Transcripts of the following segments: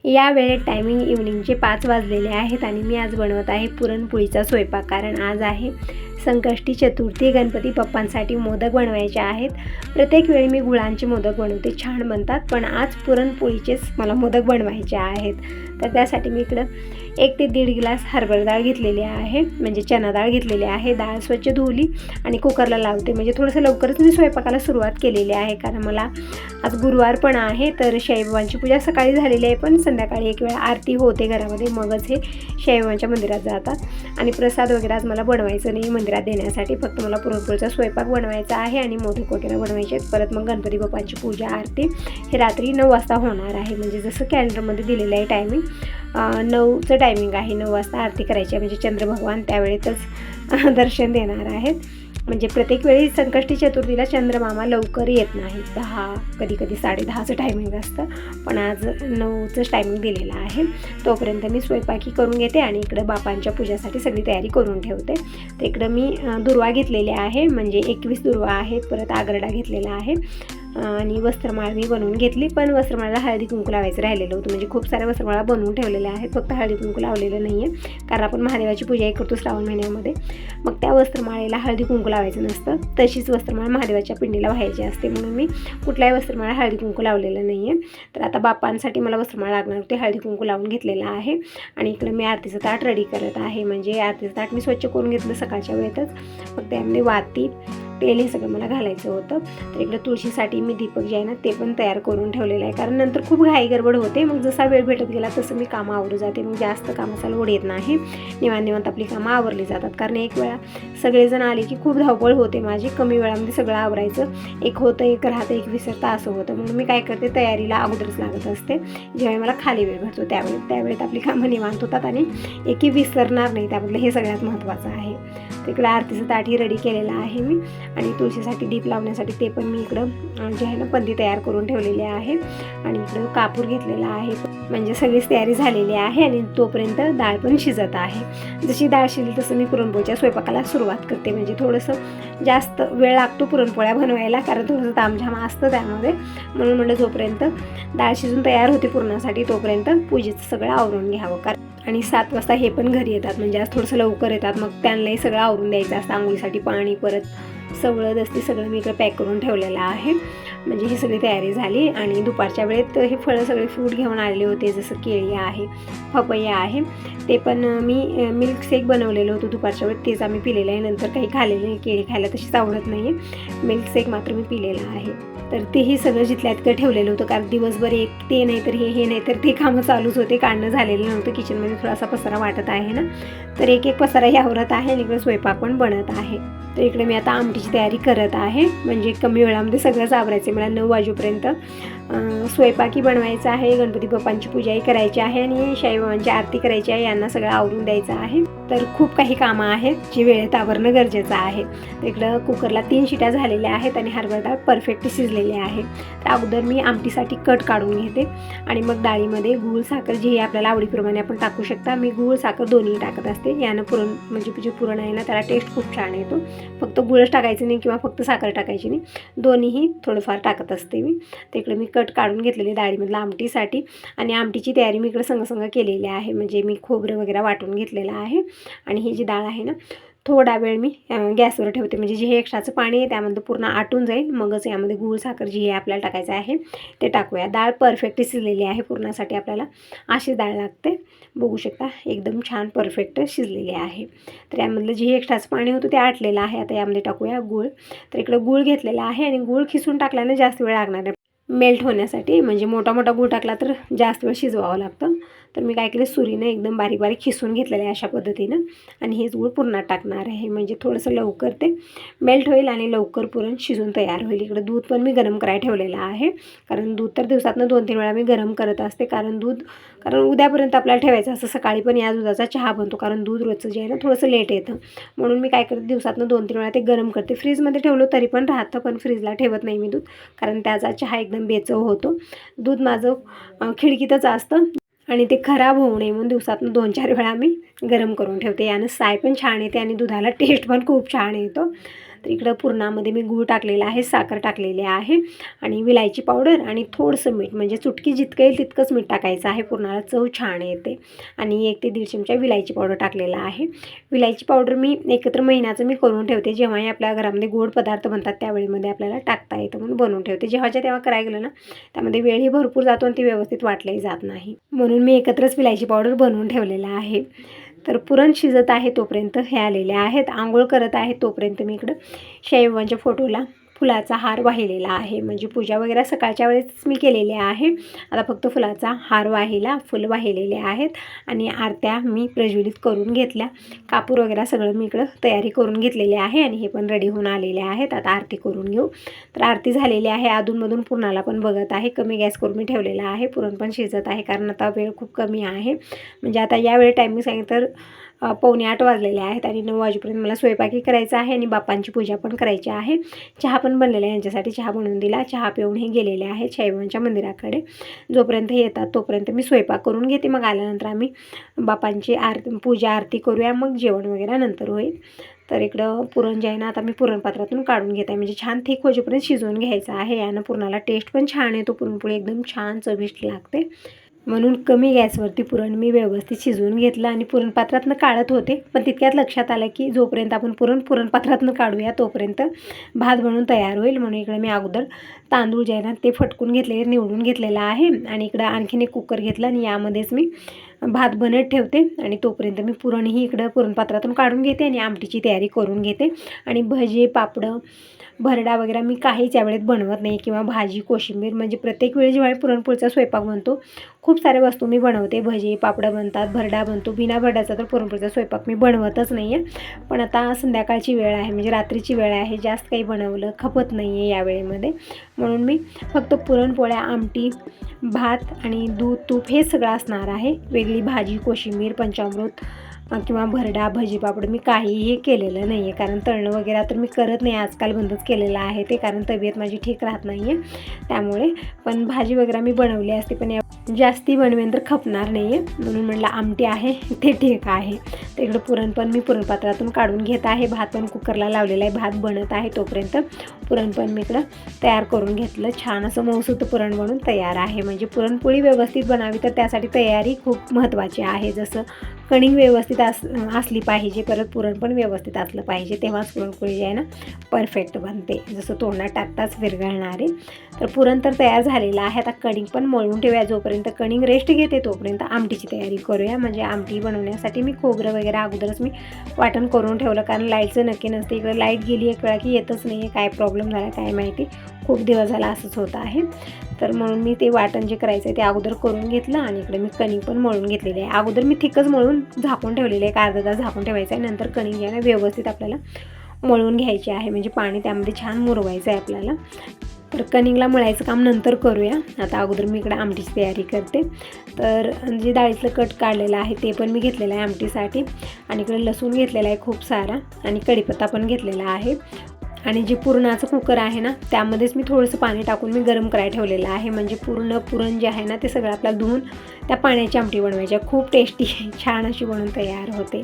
या वेळेत टायमिंग इव्हनिंगचे 5 वाजलेले आहेत आणि मी आज बनवत आहे पुरणपोळीचा स्वयंपाक. कारण आज आहे संकष्टी चतुर्थी. गणपती बाप्पांसाठी मोदक बनवायचे आहेत. प्रत्येक वेळी मी गुळांचे मोदक बनवते, छान बनतात, पण आज पुरणपोळीचेच मला मोदक बनवायचे आहेत. तर त्यासाठी मी इकडं 1 ते 1.5 ग्लास हरभरा डाळ घेतलेली आहे, म्हणजे चना डाळ घेतलेली आहे. डाळ स्वच्छ धुवली आणि कुकरला लावते. म्हणजे थोडंसं लवकरच मी स्वयंपाकाला सुरुवात केलेली आहे, कारण मला आज गुरुवार पण आहे. तर साईबाबांची पूजा सकाळी झालेली आहे, पण संध्याकाळी एक वेळा आरती होते घरामध्ये, मगच हे साईबाबांच्या मंदिरात जातात. आणि प्रसाद वगैरे आज मला बनवायचं नाही मंदिरात देण्यासाठी, फक्त मला पुरणपोळीचा स्वयंपाक बनवायचा आहे आणि मोदक वगैरे बनवायचे आहेत. परत मग गणपती बाप्पांची पूजा आरती हे रात्री 9 वाजता होणार आहे. म्हणजे जसं कॅलेंडरमध्ये दिलेलं आहे टायमिंग, 9चं टायमिंग आहे. 9 वाजता आरती करायची आहे, म्हणजे चंद्रभगवान त्यावेळेतच दर्शन देणार आहेत. म्हणजे प्रत्येक वेळी संकष्टी चतुर्थीला चंद्रमामा लवकर येत नाही. 10 कधी 10:30चं टायमिंग असतं, पण आज 9चंच टायमिंग दिलेलं आहे. तोपर्यंत मी स्वयंपाकी करून घेते आणि इकडं बापांच्या पूजासाठी सगळी तयारी करून ठेवते. तर इकडं मी दुर्वा घेतलेले आहे, म्हणजे 21 दुर्वा आहेत. परत आगरडा घेतलेला आहे आणि वस्त्रमाळ मी बनवून घेतली. पण वस्त्रमाळाला हळदी कुंकू लावायचं राहिलेलं होतं. म्हणजे खूप साऱ्या वस्त्रमाळा बनवून ठेवलेल्या आहेत, फक्त हळदी कुंकू लावलेलं नाही आहे, कारण आपण महादेवाची पूजा करतो श्रावण महिन्यामध्ये. मग त्या वस्त्रमाळेला हळदी कुंकू लावायचं नसतं, तशीच वस्त्रमाळ महादेवाच्या पिंडीला व्हायची असते, म्हणून मी कुठल्याही वस्त्रमाळा हळदी कुंकू लावलेलं नाही आहे. तर आता बाप्पांसाठी मला वस्त्रमाळ लागणार होते, हळदी कुंकू लावून घेतलेलं आहे. आणि इकडं मी आरतीचं ताट रेडी करत आहे. म्हणजे आरतीचं ताट मी स्वच्छ करून घेतलं सकाळच्या वेळेतच. मग त्यामध्ये वाती, तेल हे सगळं मला घालायचं होतं. तर इकडं तुळशीसाठी मी दीपक जे आहे ना ते पण तयार करून ठेवलेलं आहे, कारण नंतर खूप घाई गडबड होते. मग जसा वेळ भेटत गेला तसं मी कामं आवरू जाते. मग जास्त कामाचा लोड येत नाही, निवांत आपली कामं आवरली जातात. कारण एक वेळा सगळेजण आले की खूप धावपळ होते माझी, कमी वेळामध्ये सगळं आवरायचं. एक होतं, एक राहतं, एक विसरतं, असं होतं. म्हणून मी काय करते, तयारीला अगोदरच लागत असते. जेव्हा मला खाली वेळ भेटतो त्यावेळेत आपली कामं निवांत होतात आणि एकही विसरणार नाही. त्याबद्दल हे सगळ्यात महत्त्वाचं आहे. तिकडं आरतीचं ताटही रेडी केलेलं आहे मी. आणि तुळशीसाठी दीप लावण्यासाठी ते पण मी इकडं जे आहे ना पंदी तयार करून ठेवलेले आहे. आणि इकडं कापूर घेतलेला आहे. म्हणजे सगळीच तयारी झालेली आहे आणि तोपर्यंत डाळ पण शिजत आहे. जशी डाळ शिजली तसं मी पुरणपोळीच्या स्वयंपाकाला सुरुवात करते. म्हणजे थोडंसं जास्त वेळ लागतो पुरणपोळ्या बनवायला, कारण थोडंसं तामझाम असतं त्यामध्ये. म्हणून म्हटलं जोपर्यंत डाळ शिजून तयार होते पुरणासाठी तोपर्यंत पूजेचं सगळं आवरून घ्यावं. आणि 7 वाजता हे पण घरी येतात, म्हणजे आज थोडंसं लवकर येतात. मग त्यांनाही सगळं आवरून द्यायचं असतं. आंघोळीसाठी पाणी, परत सवळं दस्ती सगळं मी इकडे पॅक करून ठेवलेलं आहे. म्हणजे ही सगळी तयारी झाली. आणि दुपारच्या वेळेत हे फळं सगळे फ्रूट घेऊन आलेले होते, जसं केळी आहे, पपया आहे. ते पण मी मिल्क शेक बनवलेलं होतं दुपारच्या वेळेत, तेच आम्ही पिलेलं आहे. नंतर काही खाल्लेलं नाही, केळी खायला तशीच आवडत नाही आहे. मिल्क शेक मात्र मी पिलेलं आहे. तर तेही सगळं जिथल्या तिथं ठेवलेलं होतं, कारण दिवसभर एक ते नाही तर हे नाही तर ते कामं चालूच होते. काढणं झालेलं नव्हतं. किचनमध्ये थोडासा पसारा वाटत आहे ना, तर एक पसाराही आवरत आहे आणि इकडे स्वयंपाक पण बनत आहे. तर इकडे मी आता आमटीची तयारी करत आहे. म्हणजे कमी वेळामध्ये सगळंच आवरायचं आहे मला. 9 वाजेपर्यंत स्वयंपाकी बनवायचं आहे, गणपती बाप्पांची पूजाही करायची आहे आणि साईबाबांची आरती करायची आहे. यांना सगळं आवरून द्यायचं आहे. तर खूप काही कामं आहेत जी वेळेत आवरणं गरजेचं आहे. तर इकडं कुकरला 3 शिट्या झालेल्या आहेत आणि हरभरा डाळ परफेक्ट शिजलेली आहे. तर अगोदर मी आमटीसाठी कट काढून घेते आणि मग डाळीमध्ये गूळ, साखर जी आपल्याला आवडीप्रमाणे आपण टाकू शकता. मी गूळ साखर दोन्ही टाकत असते. यानं पुरण, म्हणजे जे पुरण आहे ना त्याला टेस्ट खूप छान येतो. फक्त गुळच टाकायचं नाही किंवा फक्त साखर टाकायची नाही, दोन्हीही थोडंफार टाकत असते मी. तर इकडे मी कट काढून घेतलेले डाळीमधलं आमटीसाठी. आणि आमटीची तयारी मी इकडे संग केलेली आहे. म्हणजे मी खोबरं वगैरे वाटून घेतलेलं आहे. आणि ही जी डाळ आहे ना थोडा वेळ मी गॅसवर ठेवते, म्हणजे जे हे एक्स्ट्राचं पाणी आहे त्यामध्ये पूर्ण आटून जाईल. मगच यामध्ये गूळ साखर जी हे आपल्याला टाकायचं आहे ते टाकूया. डाळ परफेक्ट शिजलेली आहे. पुरणासाठी आपल्याला अशी डाळ लागते. बघू शकता एकदम छान परफेक्ट शिजलेली आहे. तर यामधलं जे एक्स्ट्राचं पाणी होतं ते आटलेलं आहे. आता यामध्ये टाकूया गूळ. तर इकडं गूळ घेतलेला आहे आणि गूळ खिसून टाकल्याने जास्त वेळ लागणार आहे मेल्ट होण्यासाठी. म्हणजे मोठा गूळ टाकला तर जास्त वेळ शिजवावं लागतं. तर मी काय केलं, सुरीने एकदम बारीक खिसून घेतलेलं आहे अशा पद्धतीनं. आणि हेच गूळ पुरणात टाकणार आहे. म्हणजे थोडंसं लवकर ते मेल्ट होईल आणि लवकर पुरण शिजून तयार होईल. इकडं दूध पण मी गरम करायला ठेवलेलं आहे, कारण दूध तर दिवसातनं 2-3 वेळा मी गरम करत असते. कारण उद्यापर्यंत आपल्याला ठेवायचं असं. सकाळी पण या दुधाचा चहा बनतो, कारण दूध रोजचं जे आहे ना थोडंसं लेट येतं. म्हणून मी काय करते, दिवसातनं 2-3 वेळा ते गरम करते. फ्रीजमध्ये ठेवलं तरी पण राहतं, पण फ्रीजला ठेवत नाही मी दूध, कारण त्याचा चहा एकदम बेचव होतो. दूध माझं खिडकीतच असतं. आणि ते खराब होऊ नये म्हणून दिवसातून 2-4 वेळा मी गरम करून ठेवते. यानं साय पण छान येते आणि दुधाला टेस्ट पण खूप छान येतो. तर इकडं पुरणामध्ये मी गूळ टाकलेला आहे, साखर टाकलेली आहे आणि विलायची पावडर आणि थोडंसं मीठ, म्हणजे चुटकी जितकं येईल तितकंच मीठ टाकायचं आहे. पुरणाला चव छान येते. आणि 1 ते 1.5 चमचा विलायची पावडर टाकलेला आहे. विलायची पावडर मी एकत्र महिन्याचं मी करून ठेवते. जेव्हाही आपल्या घरामध्ये गोड पदार्थ बनतात त्यावेळीमध्ये आपल्याला टाकता येतं म्हणून बनवून ठेवते. जेव्हाच्या तेव्हा करायला गेलं ना त्यामध्ये वेळही भरपूर जातो आणि ती व्यवस्थित वाटलंही जात नाही, म्हणून मी एकत्रच विलायची पावडर बनवून ठेवलेला आहे. तर पुरण शिजत आहे तोपर्यंत हे आलेले आहेत. आंघोळ करत आहे तोपर्यंत मी इकडं साईबाबांच्या फोटोला फुलाचा हार वाहिलेला आहे. म्हणजे पूजा वगैरे सकाळच्या वेळेस मी केलेली आहे. आता फक्त फुलाचा हार वाहिला, फुल वाहिलेले आहेत आणि आरत्या मी प्रज्वलित करून घेतल्या. कापूर वगैरे सगळं मी इकडं तयारी करून घेतलेली आहे आणि हे पण रेडी होऊन आलेले आहेत. आता आरती करून घेऊ. तर आरती झालेली आहे. अधूनमधून पुरणाला पण बघत आहे. कमी गॅस करून मी ठेवलेला आहे. पुरण पण शिजत आहे कारण आता वेळ खूप कमी आहे. म्हणजे आता या वेळी टायमिंग सांगितलं तर 7:45 वाजलेले आहेत आणि 9 वाजेपर्यंत मला स्वयंपाकी करायचा आहे आणि बापांची पूजा पण करायची आहे. चहा पण बनलेला आहे. यांच्यासाठी चहा बनवून दिला. चहा पिऊन हे गेलेले आहेत साईबाबांच्या मंदिराकडे. जोपर्यंत हे येतात तोपर्यंत मी स्वयंपाक करून घेते. मग आल्यानंतर आम्ही बापांची पूजा आरती करूया, मग जेवण वगैरे नंतर होईल. तर इकडं पुरण जे आहे ना आता मी पुरणपात्रातून काढून घेत आहे. म्हणजे छान थिक होईपर्यंत शिजवून घ्यायचं आहे. यानं पुरणाला टेस्ट पण छान येतो. पुरणपोळी एकदम छान चविष्ट लागते. म्हणून कमी गॅसवरती पुरण मी व्यवस्थित शिजवून घेतलं आणि पुरणपात्रातनं काढत होते. पण तितक्यात लक्षात आलं की जोपर्यंत आपण पुरणपात्रातनं काढूया तोपर्यंत भात बनवून तयार होईल. म्हणून इकडे मी अगोदर तांदूळ जे आहे ना ते फटकून घेतले, निवडून घेतलेला आहे आणि इकडं आणखीन एक कुकर घेतला आणि यामध्येच मी भात बनत ठेवते आणि तोपर्यंत मी पुरणही इकडं पुरणपात्रातून काढून घेते आणि आमटीची तयारी करून घेते. आणि भजे, पापडं, भरडा वगैरे मी काहीच यावेळेत बनवत नाही किंवा भाजी, कोशिंबीर, म्हणजे प्रत्येक वेळी जेव्हा पुरणपोळीचा स्वयंपाक बनतो खूप साऱ्या वस्तू मी बनवते. भजे, पापडं बनतात, भरडा बनतो. बिना भरड्याचा तर पुरणपोळीचा स्वयंपाक मी बनवतच नाही आहे. पण आता संध्याकाळची वेळ आहे, म्हणजे रात्रीची वेळ आहे, जास्त काही बनवलं खपत नाही आहे या वेळेमध्ये. म्हणून मी फक्त पुरणपोळ्या, आमटी, भात आणि दूध, तूप हे सगळं असणार आहे. वेगळी भाजी, कोशिंबीर, पंचामृत किंवा भरडा, भजी, पापड मी काहीही केलेलं नाही आहे. कारण तळणं वगैरे तर मी करत नाही, आजकाल बंदच केलेलं आहे ते, कारण तब्येत माझी ठीक राहत नाही आहे त्यामुळे. पण भाजी वगैरे मी बनवली असते, पण जास्ती बनवेन तर खपणार नाही आहे, म्हणून म्हटलं आमटी आहे ते ठीक आहे. तर इकडं पुरण पण मी पुरणपात्रातून काढून घेत आहे. भात पण कुकरला लावलेला आहे, भात बनत आहे तोपर्यंत पुरण पण मी इकडं तयार करून घेतलं. छान असं मऊसूत पुरण बनून तयार आहे. म्हणजे पुरणपोळी व्यवस्थित बनावी तर त्यासाठी तयारी खूप महत्त्वाची आहे. जसं कणिक व्यवस्थित असली पाहिजे, परत पुरण पण व्यवस्थित असलं पाहिजे, तेव्हाच पुरणपोळी जी आहे ना परफेक्ट बनते, जसं तोंडात टाकताच विरघळणारे. तर पुरण तर तयार झालेलं आहे. आता कणिक पण मळून ठेवूया. जोपर्यंत कणिक रेस्ट घेते तोपर्यंत आमटीची तयारी करूया. म्हणजे आमटी बनवण्यासाठी मी खोबरं वगैरे अगोदरच मी वाटण करून ठेवलं, कारण लाईटचं नक्की नसते. इकडे लाईट गेली एक वेळा की येतच नाही आहे. काय प्रॉब्लेम झाला काय माहिती, खूप दिवस झाला असंच होत आहे. तर म्हणून मी ते वाटण जे करायचं आहे ते अगोदर करून घेतलं आणि इकडे मी कणिक पण मळून घेतलेली आहे. अगोदर मी थिकच मळून झाकून ठेवलेले आहे, अर्धा तास झाकून ठेवायचं आहे. नंतर कणिक जे आहे ना व्यवस्थित आपल्याला मळून घ्यायचे आहे, म्हणजे पाणी त्यामध्ये छान मुरवायचं आहे आपल्याला. तर कणिकला मळायचं काम नंतर करूया. आता अगोदर मी इकडे आमटीची तयारी करते. तर जे डाळीतलं कट काढलेलं आहे ते पण मी घेतलेलं आहे आमटीसाठी. आणि इकडे लसूण घेतलेला आहे खूप सारा आणि कढीपत्ता पण घेतलेला आहे. आणि जे पुरणाचं कुकर आहे ना त्यामध्येच मी थोडंसं पाणी टाकून मी गरम करायला ठेवलेलं आहे. म्हणजे पूर्ण पुरण जे आहे ना ते सगळं आपल्याला धुवून त्या पाण्याची आमटी बनवायची, खूप टेस्टी छान अशी बनवून तयार होते.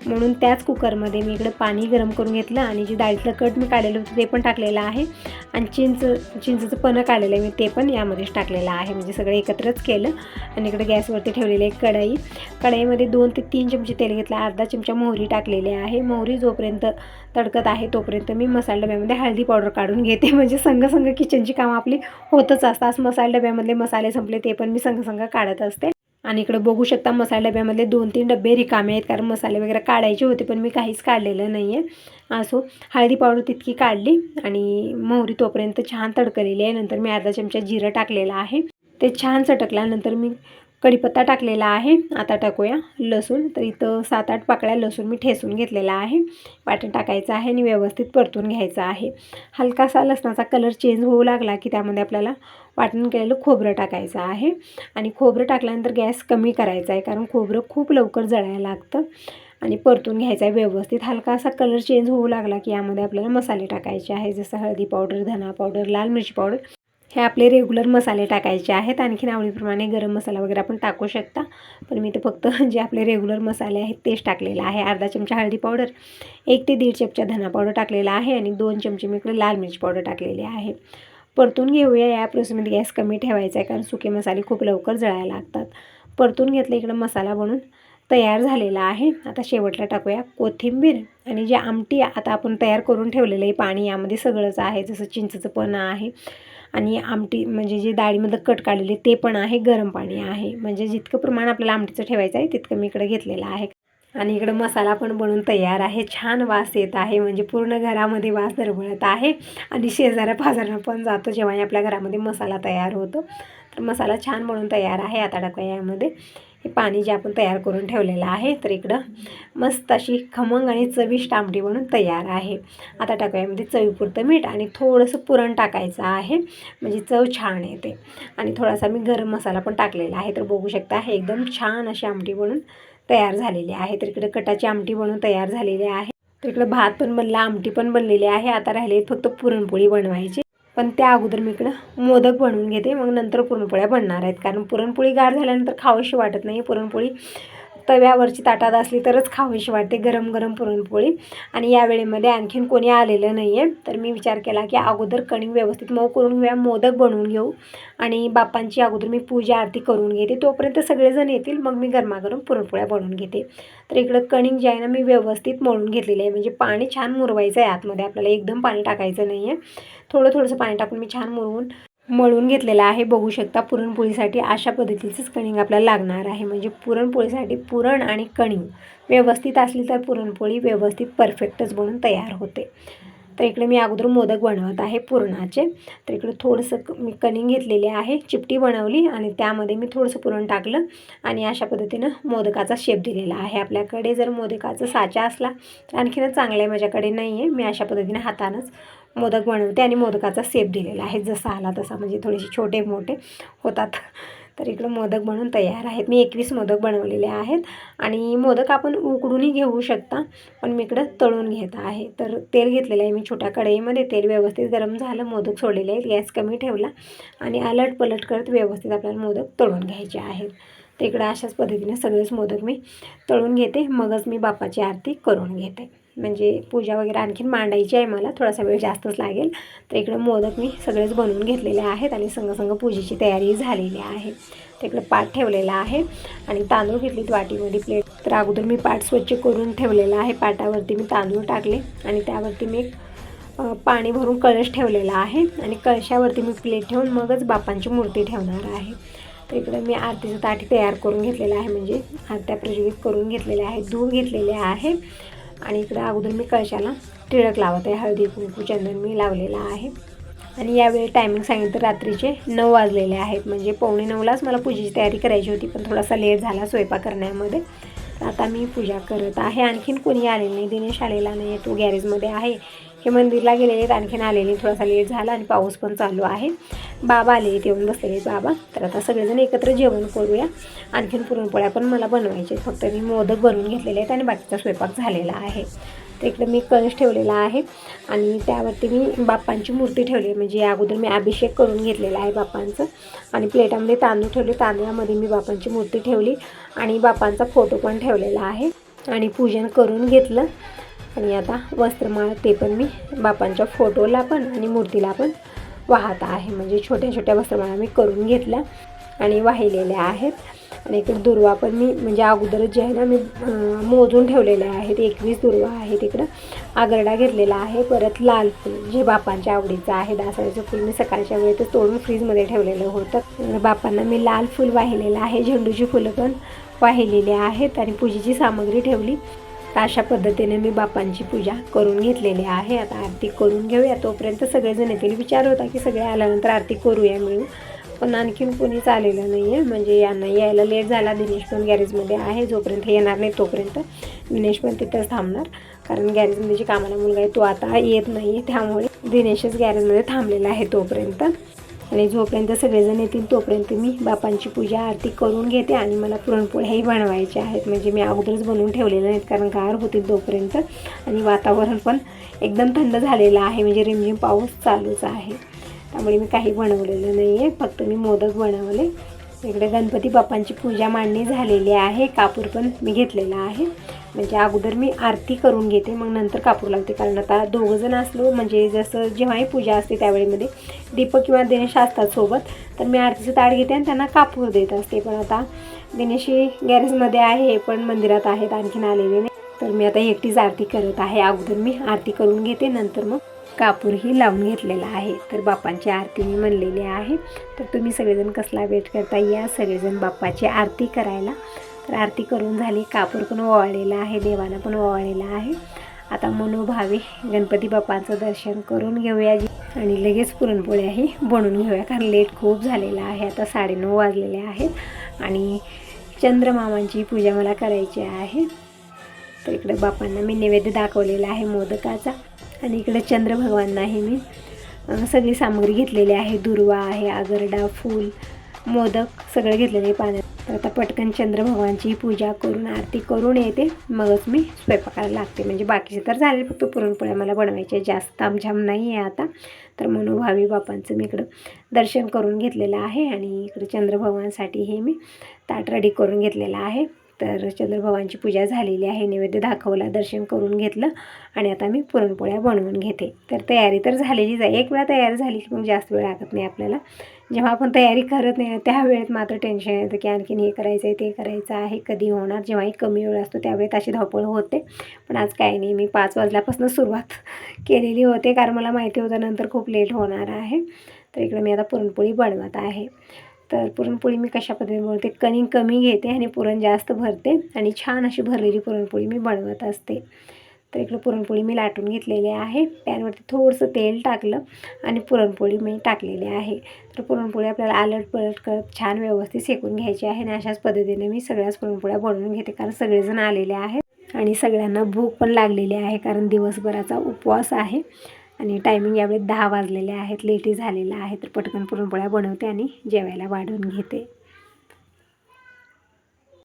म्हणून त्याच कुकरमध्ये मी इकडं पाणी गरम करून घेतलं आणि जे डाळीतलं कट मी काढलेलं होतं ते पण टाकलेलं आहे आणि चिंचचं पन्हं काढलेलं आहे मी, ते पण यामध्येच टाकलेलं आहे. म्हणजे सगळं एकत्रच केलं. आणि इकडे गॅसवरती ठेवलेली एक कढईमध्ये 2 ते 3 चमचे तेल घेतलं, अर्धा चमचा मोहरी टाकलेली आहे. मोहरी जोपर्यंत तडकत आहे तोपर्यंत मी मसाला डब्यामध्ये हळदी पावडर काढून घेते. म्हणजे संग किचनची कामं आपली होतच असतात. मसाला डब्यामधले मसाले संपले ते पण मी संग काढत असते. आणि इकडे बघू शकता मसाला डब्यामधले 2-3 डबे रिकामे आहेत, कारण मसाले वगैरे काढायचे होते पण मी काहीच काढलेलं नाही आहे. असो, हळदी पावडर तितकी काढली आणि मोहरी तोपर्यंत छान तडकलेली आहे. नंतर मी अर्धा चमचा जिरं टाकलेलं आहे, ते छान चटकल्यानंतर मी कढीपत्ता टाकलेला आहे. आता टाकूया लसूण. तर इथं 7-8 पाकळ्या लसूण मी ठेचून घेतलेला आहे. वाटण टाकायचं आहे आणि व्यवस्थित परतून घ्यायचं आहे. हलकासा लसणाचा कलर चेंज होऊ लागला की त्यामध्ये आपल्याला वाटण केलेलं खोबरं टाकायचं आहे. आणि खोबरं टाकल्यानंतर गॅस कमी करायचा आहे, कारण खोबरं खूप लवकर जळायला लागतं. आणि परतून घ्यायचा आहे व्यवस्थित. हलकासा कलर चेंज होऊ लागला की यामध्ये आपल्याला मसाले टाकायचे आहे, जसं हळदी पावडर, धना पावडर, लाल मिरची पावडर हे आपले रेग्युलर मसाले टाकायचे आहेत. आणखीन आवडीप्रमाणे गरम मसाला वगैरे आपण टाकू शकता, पण मी ते फक्त जे आपले रेग्युलर मसाले आहेत तेच टाकलेला आहे. अर्धा चमचा हळदी पावडर, 1 ते 1.5 चमचा धना पावडर टाकलेला आहे आणि 2 चमचे मी इकडे लाल मिरची पावडर टाकलेली आहे. परतून घेऊया. या प्रोसेसमध्ये गॅस कमी ठेवायचा आहे, कारण सुके मसाले खूप लवकर जळायला लागतात. परतून घेतलं. इकडं मसाला बनवून तयार झालेला आहे. आता शेवटला टाकूया कोथिंबीर आणि जे आमटी आता आपण तयार करून ठेवलेलं आहे पाणी, यामध्ये सगळंच आहे, जसं चिंचेचं पण आहे आणि आमटी म्हणजे जे डाळीमध्ये कट काढलेले ते पण आहे, गरम पाणी आहे. म्हणजे जितकं प्रमाण आपल्याला आमटीचं ठेवायचं आहे तितकं मी इकडे घेतलेलं आहे. आणि इकडं मसाला पण बनवून तयार आहे. छान वास येत आहे, म्हणजे पूर्ण घरामध्ये वास दरवळत आहे आणि शेजाऱ्या पाजाऱ्यांना पण जातो जेव्हा आपल्या घरामध्ये मसाला तयार होतो. तर मसाला छान बनवून तयार आहे. आता टाकूया यामध्ये हे पाणी जे आपण तयार करून ठेवलेलं आहे. तर इकडं मस्त अशी खमंग आणि चविष्ट आमटी बनून तयार आहे. आता टाकूया यामध्ये चवीपुरतं मीठ आणि थोडंसं पुरण टाकायचं आहे, म्हणजे चव छान येते. आणि थोडासा मी गरम मसाला पण टाकलेला आहे. तर बघू शकता हे एकदम छान अशी आमटी बनून तयार झालेली आहे. तर इकडे कटाची आमटी बनवून तयार झालेली आहे. तर इकडे भात पण बनला, आमटी पण बनलेली आहे. आता राहिले फक्त पुरणपोळी बनवायची, पण त्या अगोदर मी इकडं मोदक बनवून घेते, मग नंतर पुरणपोळ्या बनणार आहेत. कारण पुरणपोळी गार झाल्यानंतर खावीशी वाटत नाही. पुरणपोळी तव्यावरची ताटात असली तरच खावीशी वाटते, गरम गरम पुरणपोळी. आणि या वेळेमध्ये आणखीन कोणी आलेलं नाही आहे, तर मी विचार केला की अगोदर कणिक व्यवस्थित मऊ करून घेऊया, मोदक बनवून घेऊ आणि बाप्पांची अगोदर मी पूजा आरती करून घेते. तोपर्यंत सगळेजण येतील, मग मी गरमागरम पुरणपोळ्या बनवून घेते. तर इकडं कणिक जे आहे ना मी व्यवस्थित मळून घेतलेलं आहे, म्हणजे पाणी छान मुरवायचं आहे आतमध्ये, आपल्याला एकदम पाणी टाकायचं नाही आहे. थोडंसं पाणी टाकून मी छान मळून घेतलेलं आहे. बघू शकता पुरणपोळीसाठी अशा पद्धतीचंच कणिक आपल्याला लागणार आहे. म्हणजे पुरणपोळीसाठी पुरण आणि कणिक व्यवस्थित असली तर पुरणपोळी व्यवस्थित परफेक्टच बनून तयार होते. तर इकडे मी अगोदर मोदक बनवत आहे पुरणाचे. तर इकडे थोडंसं मी कणिक घेतलेले आहे, चिपटी बनवली आणि त्यामध्ये मी थोडंसं पुरण टाकलं आणि अशा पद्धतीनं मोदकाचा शेप दिलेला आहे. आपल्याकडे जर मोदकाचा साचा असला तर आणखीनच चांगला आहे, माझ्याकडे नाही आहे. मी अशा पद्धतीने हातानंच मोदक बनवते आणि मोदकाचा शेप दिलेला आहे, जसा आला तसा, म्हणजे थोडेसे छोटे मोठे होतात. तर इकडं मोदक बनवून तयार आहेत. मी 21 मोदक बनवलेले आहेत आणि मोदक आपण उकडूनही घेऊ शकता, पण मी इकडं तळून घेत आहे. तर तेल घेतलेलं आहे मी छोट्या कढईमध्ये, तेल व्यवस्थित गरम झालं, मोदक सोडलेले आहेत, गॅस कमी ठेवला आणि अलट पलट करत व्यवस्थित आपल्याला मोदक तळून घ्यायचे आहेत. तर इकडं अशाच पद्धतीने सगळेच मोदक मी तळून घेते, मगच मी बाप्पाची आरती करून घेते. म्हणजे पूजा वगैरे आणखीन मांडायची आहे, मला थोडासा वेळ जास्तच लागेल. तर इकडं मोदक मी सगळेच बनवून घेतलेले आहेत आणि संग पूजेची तयारी झालेली आहे. तर इकडं पाट ठेवलेला आहे आणि तांदूळ घेतलीत वाटीमध्ये प्लेट. तर अगोदर मी पाट स्वच्छ करून ठेवलेला आहे, पाटावरती मी तांदूळ टाकले आणि त्यावरती मी पाणी भरून कळश ठेवलेला आहे आणि कळशावरती मी प्लेट ठेवून मगच बाप्पांची मूर्ती ठेवणार आहे. तर इकडं मी आरतीचं ताट तयार करून घेतलेलं आहे, म्हणजे आरत्या प्रज्वलित करून घेतलेल्या आहेत, दूध घेतलेले आहे आणि इकडं अगोदर मी कळशाला टिळक लावत आहे, हळदी कुंकू चंदन मी लावलेला आहे. आणि यावेळी टायमिंग सांगितलं रात्रीचे 9 वाजलेले आहेत, म्हणजे 8:45लाच मला पूजेची तयारी करायची होती, पण थोडासा लेट झाला स्वयंपाक करण्यामध्ये. तर आता मी पूजा करत आहे. आणखीन कोणी आलेलं नाही, दिनेश आलेला नाही आहे, तो गॅरेजमध्ये आहे. हे मंदिरला गेलेले आहेत, आणखीन आलेले, थोडासा लेट झाला आणि पाऊस पण चालू आहे. बाबा आलेले, येऊन बसलेले बाबा. तर आता सगळेजण एकत्र जेवण करूया. आणखीन पुरणपोळ्या पण मला बनवायचे, फक्त मी मोदक बनवून घेतलेले आहेत आणि बाकीचा स्वयंपाक झालेला आहे. तर इकडे मी कळश ठेवलेला आहे आणि त्यावरती मी बाप्पांची मूर्ती ठेवली आहे, म्हणजे अगोदर मी अभिषेक करून घेतलेला आहे बाप्पांचं. आणि प्लेटामध्ये तांदूळ ठेवले, तांदळामध्ये मी बाप्पांची मूर्ती ठेवली आणि बाप्पांचा फोटो पण ठेवलेला आहे आणि पूजन करून घेतलं. आणि आता वस्त्रमाळ ते पण मी बाप्पांच्या फोटोला पण आणि मूर्तीला पण वाहत आहे, म्हणजे छोट्या छोट्या वस्त्रमाळा मी करून घेतल्या आणि वाहिलेल्या आहेत. आणि इकडे दुर्वा पण मी म्हणजे अगोदरच जे आहे ना मी मोजून ठेवलेले आहेत, 21 दुर्वा आहेत. इकडं आगरडा घेतलेला आहे, परत लाल फूल जे बाप्पांच्या आवडीचं आहे, दासवाळीचं फूल मी सकाळच्या वेळेतच तोडून फ्रीजमध्ये ठेवलेलं होतं. बाप्पांना मी लाल फूल वाहिलेलं आहे, झेंडूची फुलं पण वाहिलेली आहेत आणि पूजेची सामग्री ठेवली. अशा पद्धतीने मी बाप्पांची पूजा करून घेतलेली आहे. आता आरती करून घेऊया, तोपर्यंत सगळेजण येतील. विचार होता की सगळे आल्यानंतर आरती करूया मिळून, पण आणखीन कोणीच आलेलं नाही आहे, म्हणजे यांना यायला लेट झाला. दिनेश पण गॅरेजमध्ये आहे, जोपर्यंत येणार नाही तोपर्यंत दिनेश पण तिथंच थांबणार, कारण गॅरेजमध्ये जे कामाला मुलगा आहे तो आता येत नाही आहे, त्यामुळे दिनेशच गॅरेजमध्ये थांबलेला आहे तोपर्यंत. आणि जोपर्यंत सगळेजण येतील तोपर्यंत मी बाप्पांची पूजा आरती करून घेते. आणि मला पुरणपोळ्याही बनवायच्या आहेत, म्हणजे मी अगोदरच बनवून ठेवलेल्या नाहीत, कारण गार होतील तोपर्यंत. आणि वातावरण पण एकदम थंड झालेलं आहे, म्हणजे रिमझिम पाऊस चालूच आहे. त्यामुळे मी काही बनवलेलं नाही आहे, फक्त मी मोदक बनवले. इकडे गणपती बाप्पांची पूजा मांडणी झालेली आहे. कापूर पण मी घेतलेला आहे, म्हणजे अगोदर मी आरती करून घेते मग नंतर कापूर लावते. कारण आता दोघंजण असलो म्हणजे जसं जेव्हाही पूजा असते त्यावेळेमध्ये दीपक किंवा दिनेश असतात सोबत, तर मी आरतीचं ताट घेते आणि त्यांना कापूर देत असते. पण आता दिनेशी गॅरेजमध्ये आहे, पण मंदिरात आहेत, आणखीन आलेले नाही, तर मी आता एकटीच आरती करत आहे. अगोदर मी आरती करून घेते, नंतर मग कापूरही लावून घेतलेला आहे. तर बाप्पांची आरती मी म्हणलेली आहे. तर तुम्ही सगळेजण कसला वेट करता, या सगळेजण बाप्पाची आरती करायला. तर आरती करून झाली, कापूर पण ओवाळलेला आहे, देवाला पण ओवाळलेला आहे. आता मनोभावे गणपती बाप्पांचं दर्शन करून घेऊया आणि लगेच पुरणपोळ्याही बनवून घेऊया, कारण लेट खूप झालेला आहे. आता 9:30 वाजलेले आहेत आणि चंद्रमामांची पूजा मला करायची आहे. तर इकडे बाप्पांना मी नैवेद्य दाखवलेला आहे मोदकाचा, आणि इकडे चंद्र भगवाननाही मी सगळी सामग्री घेतलेली आहे. दुर्वा आहे, आगरडा, फूल, मोदक सगळं घेतलेलं आहे पाण्यात. तर आता पटकन चंद्र भगवानची पूजा करून आरती करून येते, मगच मी स्वयंपाकाला लागते. म्हणजे बाकीचे तर झाले, फक्त पुरणपोळ्या मला बनवायच्या, जास्त तामझाम नाही आहे आता. तर मनोभावी बाप्पांचं मी इकडं दर्शन करून घेतलेलं आहे आणि इकडे चंद्र भगवानसाठी हे मी ताट रेडी करून घेतलेलं आहे. तर चंद्रभगवानची पूजा झालेली आहे, नैवेद्य दाखवला, दर्शन करून घेतलं आणि आता मी पुरणपोळ्या बनवून घेते. तर तयारी तर झालेलीच आहे. एक वेळा तयारी झाली की मग जास्त वेळ लागत नाही आपल्याला. जेव्हा आपण तयारी करत नाही त्या वेळेत मात्र टेन्शन येतं की आणखीन हे करायचं आहे, ते करायचं आहे, कधी होणार. जेव्हाही कमी वेळ असतो त्यावेळेत अशी धावपळ होते. पण आज काही नाही, मी 5 वाजल्यापासून सुरुवात केलेली होते, कारण मला माहिती होतं नंतर खूप लेट होणार आहे. तर इकडे मी आता पुरणपोळी बनवत आहे. तर पुरणपोळी मी कशा पद्धतीने बनवते, कणिक कमी घेते आणि पुरण जास्त भरते आणि छान अशी भरलेली पुरणपोळी मी बनवत असते. तर इकडं पुरणपोळी मी लाटून घेतलेली आहे. पॅनवरती थोडंसं तेल टाकलं आणि पुरणपोळी मी टाकलेली आहे. तर पुरणपोळी आपल्याला आलट पलट करत छान व्यवस्थित शेकून घ्यायची आहे आणि अशाच पद्धतीने मी सगळ्याच पुरणपोळ्या बनवून घेते, कारण सगळेजण आलेले आहेत आणि सगळ्यांना भूक पण लागलेली आहे, कारण दिवसभराचा उपवास आहे. आणि टायमिंग यावेळी 10 वाजलेले आहेत, लेटही झालेला आहे. तर पटकन पुरणपोळ्या बनवते आणि जेवायला वाढवून घेते.